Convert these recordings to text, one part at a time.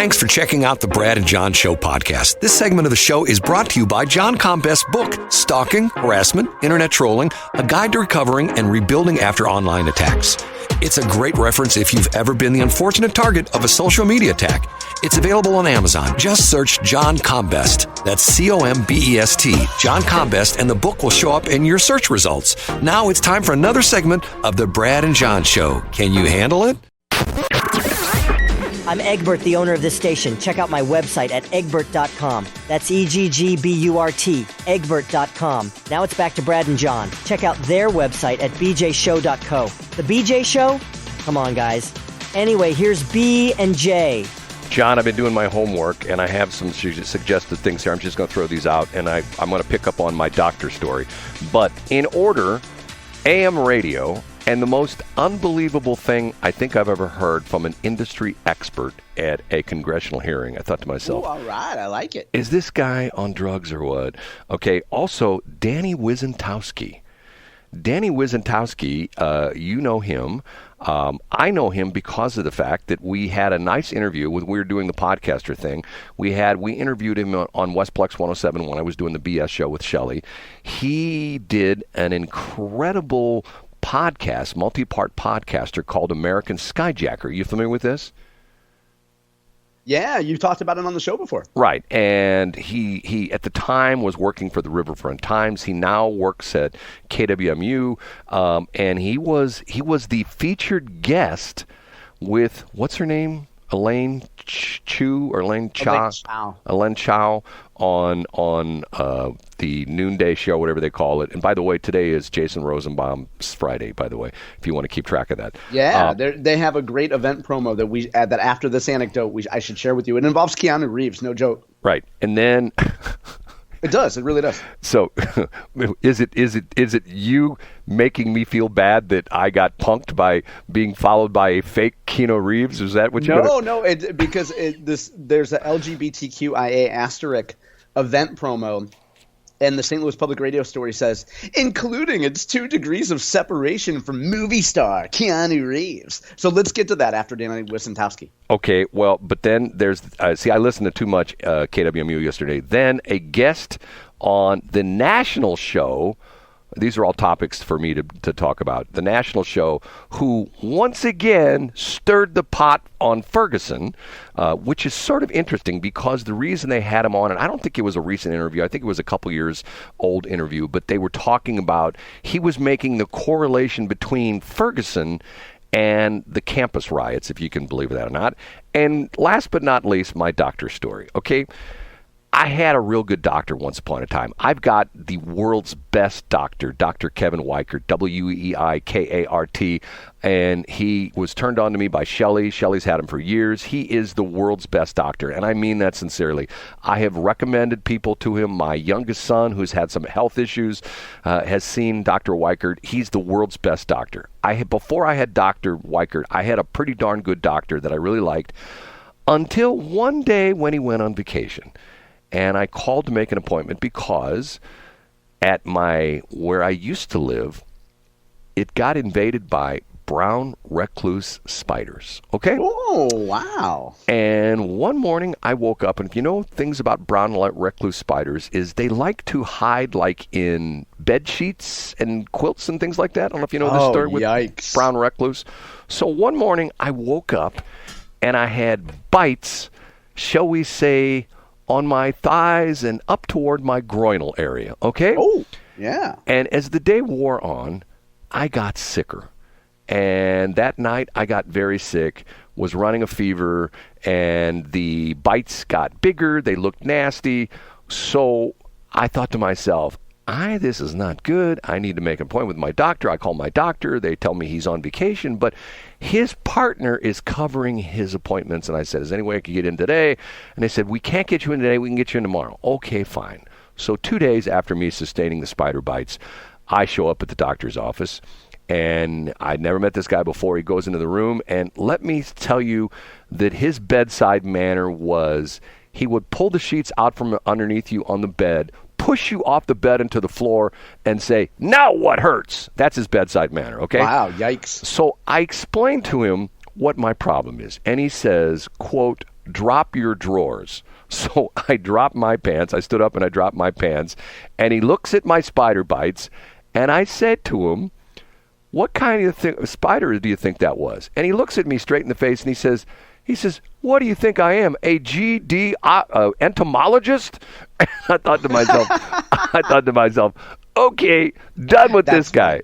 Thanks for checking out the Brad and John Show podcast. This segment of the show is brought to you by John Combest's book, Stalking, Harassment, Internet Trolling, A Guide to Recovering and Rebuilding After Online Attacks. It's a great reference if you've ever been the unfortunate target of a social media attack. It's available on Amazon. Just search John Combest. That's C-O-M-B-E-S-T, John Combest, and the book will show up in your search results. Now it's time for another segment of the Brad and John Show. Can you handle it? I'm Egbert, the owner of this station. Check out my website at egbert.com. That's E-G-G-B-U-R-T, egbert.com. Now it's back to Brad and John. Check out their website at bjshow.co. The BJ Show? Come on, guys. Anyway, here's B and J. John, I've been doing my homework, and I have some suggested things here. I'm just going to throw these out, and I'm going to pick up on my doctor story. But in order, AM radio, and the most unbelievable thing I think I've ever heard from an industry expert at a congressional hearing. I thought to myself, ooh, all right, I like it. Is this guy on drugs or what? Okay, also, Danny Wizentowski. Danny Wizentowski, you know him. I know him because of the fact that we had a nice interview when we were doing the podcaster thing. We interviewed him on Westplex 107 when I was doing the BS show with Shelley. He did an incredible podcast, multi-part podcaster called American Skyjacker. Are you familiar with this? Yeah, you talked about it on the show before. Right, and he at the time was working for the Riverfront Times. He now works at KWMU, and he was the featured guest with, what's her name? Elaine Chow on the Noonday Show, whatever they call it. And by the way, today is Jason Rosenbaum's Friday, by the way, if you want to keep track of that. Yeah, they have a great event promo that after this anecdote I should share with you. It involves Keanu Reeves, no joke. Right, and then it does. It really does. So, is it you making me feel bad that I got punked by being followed by a fake Keanu Reeves? Is that what you? No, because there's a LGBTQIA* event promo, and the St. Louis Public Radio story says, including its 2 degrees of separation from movie star Keanu Reeves. So let's get to that after Danny Wizentowski. Okay, well, but then there's I listened to too much KWMU yesterday. Then a guest on the national show. These are all topics for me to talk about. The national show, who once again stirred the pot on Ferguson, which is sort of interesting because the reason they had him on, and I don't think it was a recent interview, I think it was a couple years old interview, but they were talking about, he was making the correlation between Ferguson and the campus riots, if you can believe that or not. And last but not least, my doctor story, okay? I had a real good doctor once upon a time. I've got the world's best doctor, Dr. Kevin Weichert, W-E-I-K-A-R-T, and he was turned on to me by Shelley. Shelley's had him for years. He is the world's best doctor, and I mean that sincerely. I have recommended people to him. My youngest son, who's had some health issues, has seen Dr. Weichert. He's the world's best doctor. Before I had Dr. Weichert, I had a pretty darn good doctor that I really liked until one day when he went on vacation. And I called to make an appointment because at where I used to live, it got invaded by brown recluse spiders. Okay? Oh, wow. And one morning I woke up, and things about brown recluse spiders is they like to hide like in bed sheets and quilts and things like that. I don't know if you know this story with brown recluse. So one morning I woke up and I had bites, shall we say, on my thighs and up toward my groinal area, okay? Oh, yeah. And as the day wore on, I got sicker. And that night, I got very sick, was running a fever, and the bites got bigger. They looked nasty. So I thought to myself, this is not good. I need to make an appointment with my doctor. I call my doctor. They tell me he's on vacation, but his partner is covering his appointments. And I said, is there any way I could get in today? And they said, we can't get you in today. We can get you in tomorrow. Okay, fine. So 2 days after me sustaining the spider bites, I show up at the doctor's office, and I'd never met this guy before. He goes into the room, and let me tell you that his bedside manner was, he would pull the sheets out from underneath you on the bed, push you off the bed into the floor, and say, now what hurts? That's his bedside manner, okay? Wow, yikes. So I explained to him what my problem is, and he says, quote, drop your drawers. So I dropped my pants. I stood up and I dropped my pants. And he looks at my spider bites. And I said to him, what kind of spider do you think that was? And he looks at me straight in the face and he says, what do you think I am, a GD entomologist? And I thought to myself, okay, done with this guy.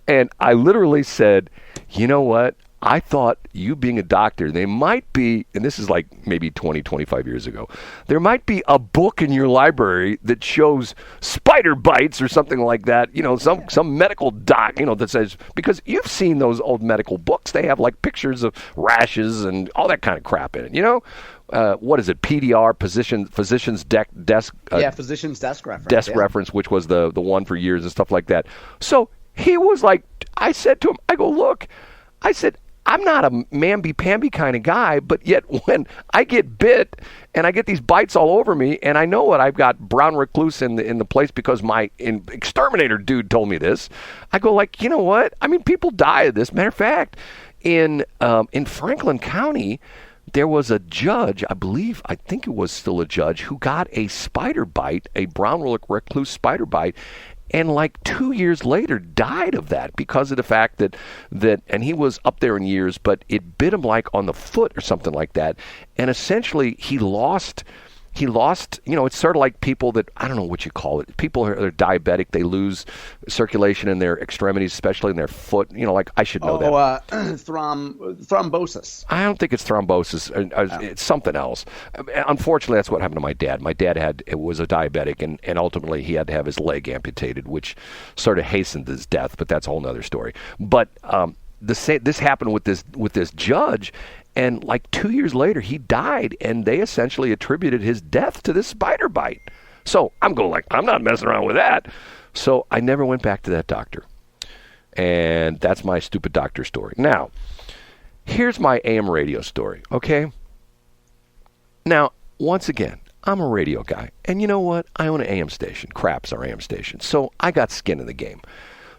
And I literally said, you know what? I thought you being a doctor, they might be, and this is like maybe 20, 25 years ago, there might be a book in your library that shows spider bites or something like that, some medical doc, that says, because you've seen those old medical books, they have like pictures of rashes and all that kind of crap in it, what is it, PDR, physician's desk physician's desk reference. Reference, which was the one for years and stuff like that. So he was like, I said to him, I go, look, I said, I'm not a mamby-pamby kind of guy, but yet when I get bit and I get these bites all over me, and I know what I've got brown recluse in the place because my exterminator dude told me this, I go like, you know what? I mean, people die of this. Matter of fact, in Franklin County, there was a judge, I think it was still a judge, who got a spider bite, a brown recluse spider bite, and like 2 years later died of that because of the fact that and he was up there in years, but it bit him like on the foot or something like that. And essentially he lost, it's sort of like people that, I don't know what you call it. People who are diabetic, they lose circulation in their extremities, especially in their foot. Like I should know that. Thrombosis. I don't think it's thrombosis. It's something else. Unfortunately, that's what happened to my dad. My dad was a diabetic, and ultimately he had to have his leg amputated, which sort of hastened his death, but that's a whole other story. But this happened with this judge, and like 2 years later, he died, and they essentially attributed his death to this spider bite. So I'm going like, I'm not messing around with that. So I never went back to that doctor. And that's my stupid doctor story. Now, here's my AM radio story, okay? Now, once again, I'm a radio guy. And you know what? I own an AM station. Craps our AM station. So I got skin in the game.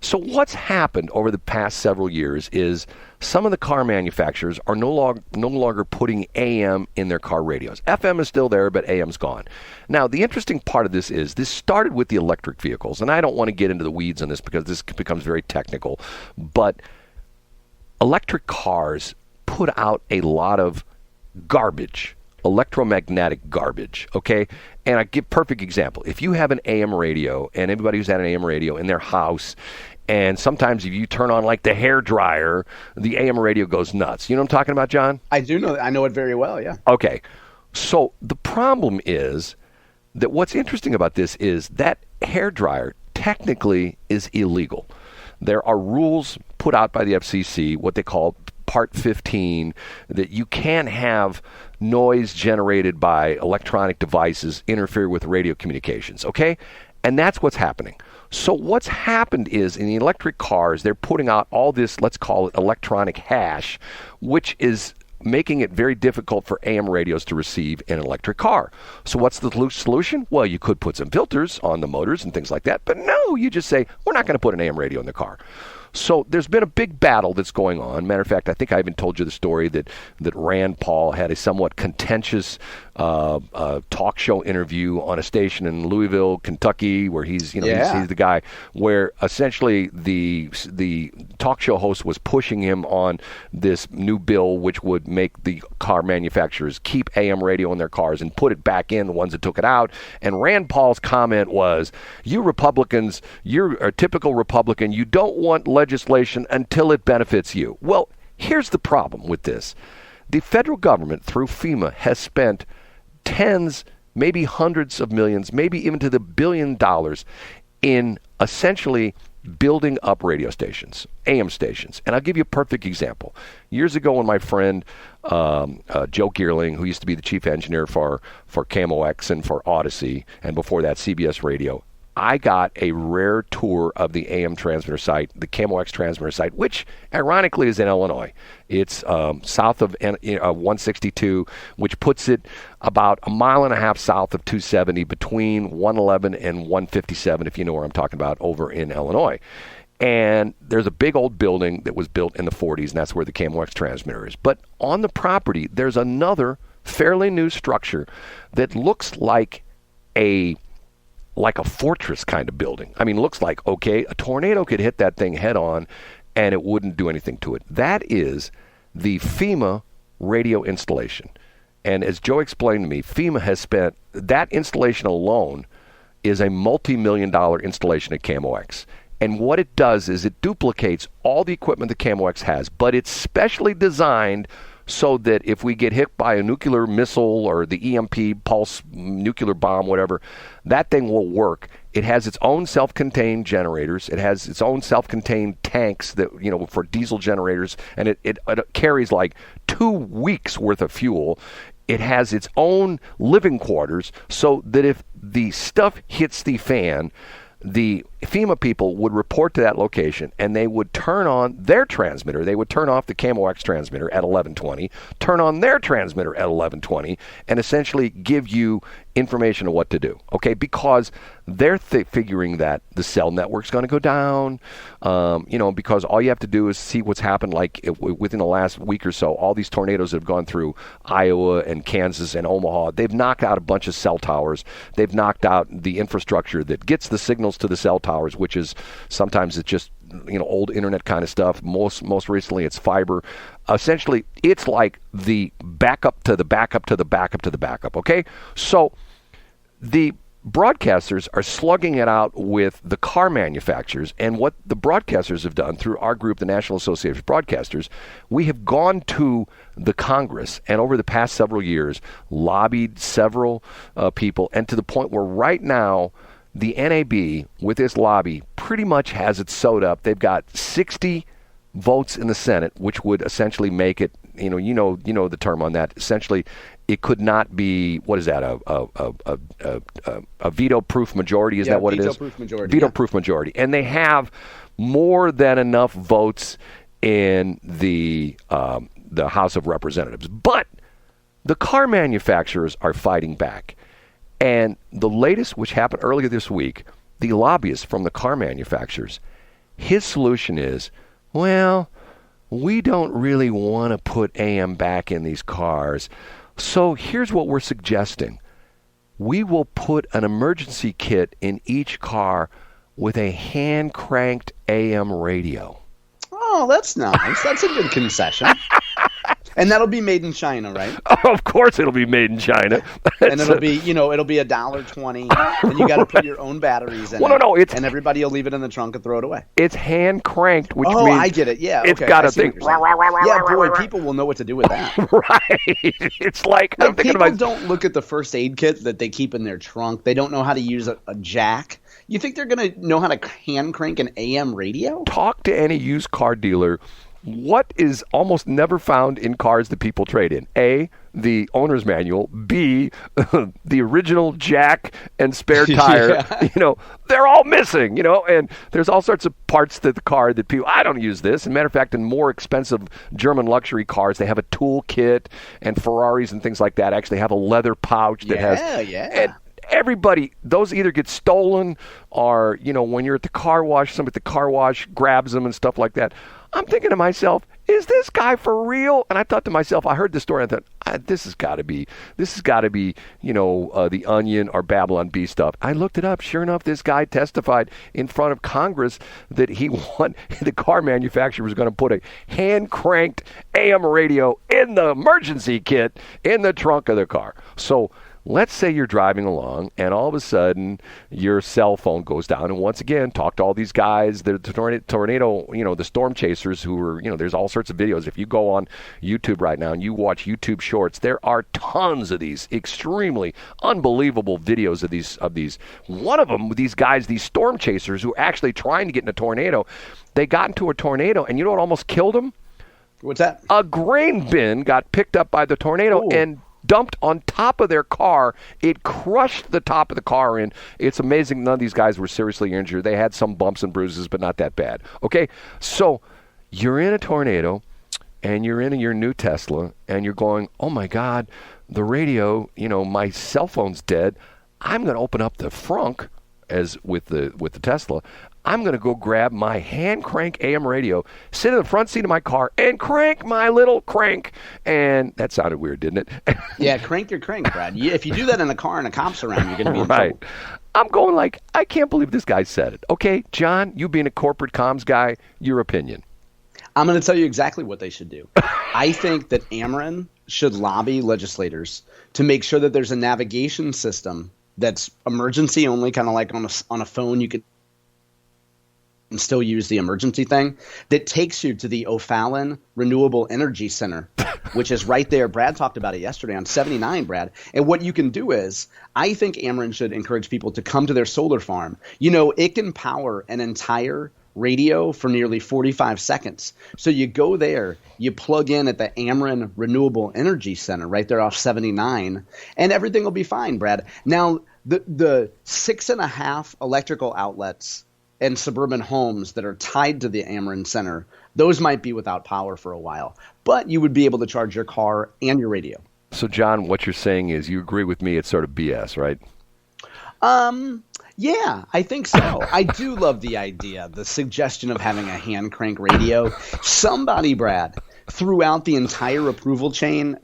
So what's happened over the past several years is some of the car manufacturers are no longer putting AM in their car radios. FM is still there, but AM's gone. Now, the interesting part of this started with the electric vehicles, and I don't want to get into the weeds on this because this becomes very technical, but electric cars put out a lot of garbage, electromagnetic garbage, okay? And I give perfect example. If you have an AM radio, and everybody who's had an AM radio in their house, and sometimes if you turn on like the hair dryer, the AM radio goes nuts. You know what I'm talking about, John? I do know. I know it very well, yeah. Okay. So the problem is that what's interesting about this is that hair dryer technically is illegal. There are rules put out by the FCC, what they call Part 15, that you can't have noise generated by electronic devices interfere with radio communications, okay? And that's what's happening. So what's happened is in the electric cars, they're putting out all this, let's call it electronic hash, which is making it very difficult for AM radios to receive in an electric car. So what's the solution? Well, you could put some filters on the motors and things like that, but no, you just say, we're not going to put an AM radio in the car. So there's been a big battle that's going on. Matter of fact, I think I even told you the story that Rand Paul had a somewhat contentious talk show interview on a station in Louisville, Kentucky, where he's the guy where essentially the talk show host was pushing him on this new bill which would make the car manufacturers keep AM radio in their cars and put it back in, the ones that took it out. And Rand Paul's comment was, you Republicans, you're a typical Republican, you don't want legislation until it benefits you. Well, here's the problem with this. The federal government, through FEMA, has spent tens, maybe hundreds of millions, maybe even to the $1 billion in essentially building up radio stations, AM stations. And I'll give you a perfect example. Years ago when my friend Joe Geerling, who used to be the chief engineer for KMOX and for Odyssey, and before that CBS Radio, I got a rare tour of the AM transmitter site, the KMOX transmitter site, which ironically is in Illinois. It's south of 162, which puts it about a mile and a half south of 270, between 111 and 157, if you know where I'm talking about, over in Illinois. And there's a big old building that was built in the 40s, and that's where the KMOX transmitter is. But on the property, there's another fairly new structure that looks like a fortress kind of building. I mean, looks like, okay, a tornado could hit that thing head on and it wouldn't do anything to it. That is the FEMA radio installation. And as Joe explained to me, FEMA has spent, that installation alone is a multi-million-dollar installation at KMOX. And what it does is it duplicates all the equipment that KMOX has, but it's specially designed so that if we get hit by a nuclear missile or the EMP, pulse, nuclear bomb, whatever, that thing will work. It has its own self-contained generators. It has its own self-contained tanks that, for diesel generators, and it carries like 2 weeks worth of fuel. It has its own living quarters so that if the stuff hits the fan, the FEMA people would report to that location and they would turn on their transmitter. They would turn off the KMOX transmitter at 1120, turn on their transmitter at 1120, and essentially give you information of what to do, okay? Because they're figuring that the cell network's going to go down, because all you have to do is see what's happened within the last week or so. All these tornadoes that have gone through Iowa and Kansas and Omaha, they've knocked out a bunch of cell towers. They've knocked out the infrastructure that gets the signals to the cell towers, which is sometimes it's just old internet kind of stuff. Most recently it's fiber. Essentially, it's like the backup to the backup to the backup to the backup, okay? So the broadcasters are slugging it out with the car manufacturers, and what the broadcasters have done through our group, the National Association of Broadcasters, we have gone to the Congress and over the past several years lobbied several people, and to the point where right now the NAB, with this lobby, pretty much has it sewed up. They've got 60 votes in the Senate, which would essentially make it, you know the term on that. Essentially, it could not be, what is that, a veto-proof majority? Is that what it is? Veto-proof majority. Veto-proof majority. And they have more than enough votes in the House of Representatives. But the car manufacturers are fighting back. And the latest, which happened earlier this week, the lobbyist from the car manufacturers, his solution is, well, we don't really want to put AM back in these cars. So here's what we're suggesting. We will put an emergency kit in each car with a hand-cranked AM radio. Oh, that's nice. That's a good concession. And that'll be made in China, right? Oh, of course it'll be made in China. And it'll be, it'll be $1.20, and you got to put your own batteries in it. And everybody will leave it in the trunk and throw it away. It's hand cranked, which means I get it. Yeah, it's got a thing. Yeah, boy, people will know what to do with that. Right. It's like I'm thinking people don't look at the first aid kit that they keep in their trunk. They don't know how to use a jack. You think they're going to know how to hand crank an AM radio? Talk to any used car dealer. What is almost never found in cars that people trade in? A, the owner's manual. B, the original jack and spare tire. Yeah. They're all missing, and there's all sorts of parts to the car that people, I don't use this. As a matter of fact, in more expensive German luxury cars, they have a tool kit, and Ferraris and things like that actually have a leather pouch that has... Yeah. Everybody, those either get stolen or, when you're at the car wash, somebody at the car wash grabs them and stuff like that. I'm thinking to myself, is this guy for real? And I thought to myself, I heard the story, and I thought, this has got to be, the Onion or Babylon Bee stuff. I looked it up. Sure enough, this guy testified in front of Congress that the car manufacturer was going to put a hand-cranked AM radio in the emergency kit in the trunk of the car. So let's say you're driving along and all of a sudden your cell phone goes down, and once again, talk to all these guys, the tornado, the storm chasers who are, there's all sorts of videos. If you go on YouTube right now and you watch YouTube shorts, there are tons of these extremely unbelievable videos of these. One of them, these guys, these storm chasers who are actually trying to get in a tornado, they got into a tornado, and you know what almost killed them? What's that? A grain bin got picked up by the tornado and dumped on top of their car. It crushed the top of the car in. It's amazing none of these guys were seriously injured. They had some bumps and bruises, but not that bad. Okay, so you're in a tornado, and you're in your new Tesla, and you're going, oh my God, the radio, my cell phone's dead. I'm going to open up the frunk as with the Tesla, I'm going to go grab my hand crank AM radio, sit in the front seat of my car, and crank my little crank. And that sounded weird, didn't it? Yeah, crank your crank, Brad. If you do that in a car and a cop's around, you're going to be in trouble. I'm going like, I can't believe this guy said it. Okay, John, you being a corporate comms guy, your opinion. I'm going to tell you exactly what they should do. I think that Ameren should lobby legislators to make sure that there's a navigation system that's emergency only, kind of like on a phone you could and still use the emergency thing, that takes you to the O'Fallon Renewable Energy Center, which is right there. Brad talked about it yesterday on 79, Brad. And what you can do is, I think Ameren should encourage people to come to their solar farm. It can power an entire radio for nearly 45 seconds. So you go there, you plug in at the Ameren Renewable Energy Center right there off 79, and everything will be fine, Brad. Now, the 6.5 electrical outlets and suburban homes that are tied to the Ameren Center, those might be without power for a while, but you would be able to charge your car and your radio. So, John, what you're saying is you agree with me, it's sort of BS, right? Yeah, I think so. I do love the idea, the suggestion of having a hand crank radio. Somebody, Brad, throughout the entire approval chain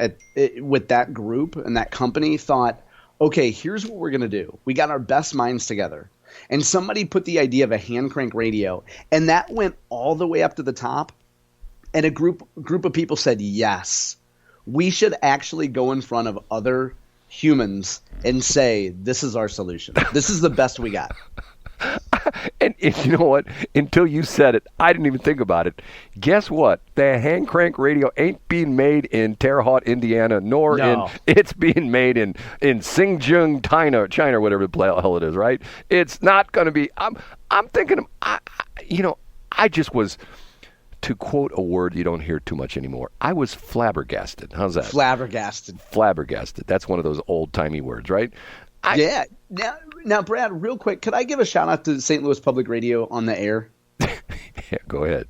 with that group and that company thought, okay, here's what we're going to do. We got our best minds together. And somebody put the idea of a hand crank radio, and that went all the way up to the top. And a group of people said, yes, we should actually go in front of other humans and say, this is our solution. This is the best we got. And you know what? Until you said it, I didn't even think about it. Guess what? The hand crank radio ain't being made in Terre Haute, Indiana, it's being made in Xinjiang, China, whatever the hell it is, right? It's not going to be. I'm thinking. I just was. To quote a word you don't hear too much anymore, I was flabbergasted. How's that? Flabbergasted. Flabbergasted. That's one of those old-timey words, right? Yeah. Now, Brad, real quick, could I give a shout-out to St. Louis Public Radio on the air? Yeah, go ahead.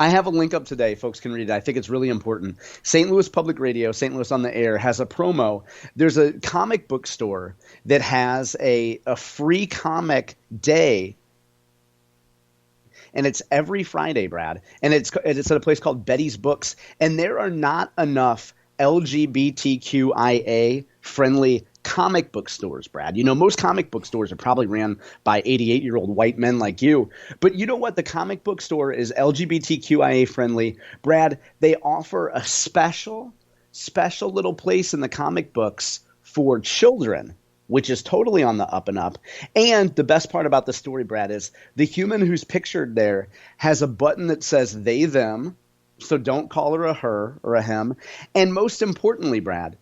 I have a link up today. Folks can read it. I think it's really important. St. Louis Public Radio, St. Louis on the Air, has a promo. There's a comic book store that has a free comic day. And it's every Friday, Brad. And it's at a place called Betty's Books. And there are not enough LGBTQIA-friendly comic book stores, Brad. Most comic book stores are probably ran by 88-year-old white men like you. But you know what? The comic book store is LGBTQIA-friendly. Brad, they offer a special little place in the comic books for children, which is totally on the up and up. And the best part about the story, Brad, is the human who's pictured there has a button that says they, them, so don't call her a her or a him. And most importantly, Brad,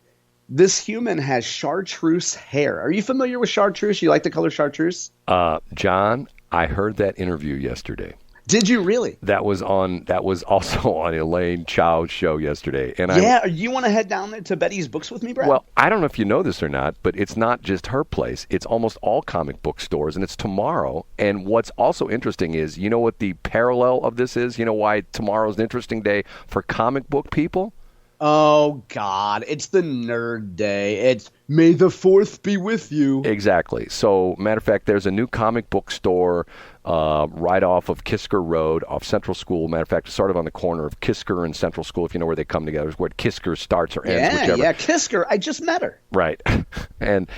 this human has chartreuse hair. Are you familiar with chartreuse? You like the color chartreuse? John, I heard that interview yesterday. Did you really? That was also on Elaine Chow's show yesterday. And you want to head down there to Betty's Books with me, Brad? Well, I don't know if you know this or not, but it's not just her place. It's almost all comic book stores, and it's tomorrow. And what's also interesting is, you know what the parallel of this is? You know why tomorrow's an interesting day for comic book people? Oh, God. It's the nerd day. It's May the 4th be with you. Exactly. So, matter of fact, there's a new comic book store right off of Kisker Road, off Central School. Matter of fact, sort of on the corner of Kisker and Central School, if you know where they come together. It's where Kisker starts or ends, whichever. Yeah, Kisker. I just met her. Right. and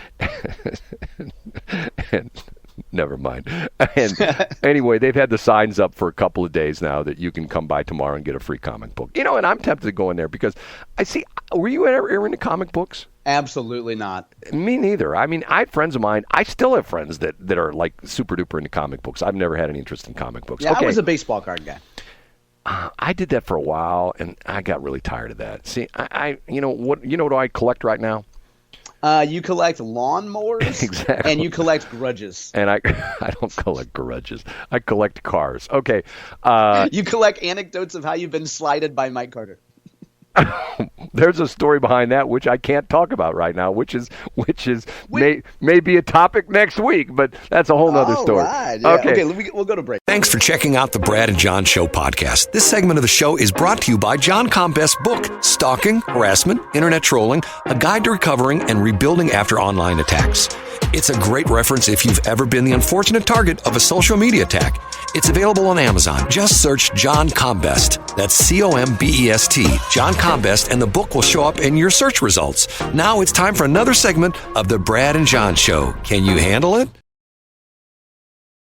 never mind. And anyway, they've had the signs up for a couple of days now that you can come by tomorrow and get a free comic book. And I'm tempted to go in there because were you ever into comic books? Absolutely not. Me neither. I mean, I had friends of mine. I still have friends that are like super duper into comic books. I've never had any interest in comic books. Yeah, okay. I was a baseball card guy. I did that for a while, and I got really tired of that. See, what I collect right now? You collect lawnmowers, exactly, and you collect grudges. And I don't collect grudges. I collect cars. Okay. You collect anecdotes of how you've been slighted by Mike Carter. There's a story behind that which I can't talk about right now, which may be a topic next week, but that's a whole nother story. Right, yeah. Okay, we'll go to break. Thanks for checking out the Brad and John Show podcast. This segment of the show is brought to you by John Combest's book, Stalking, Harassment, Internet Trolling, A Guide to Recovering and Rebuilding After Online Attacks. It's a great reference if you've ever been the unfortunate target of a social media attack. It's available on Amazon. Just search John Combest. That's Combest, John Combest, and the book will show up in your search results. Now it's time for another segment of the Brad and John Show. Can you handle it?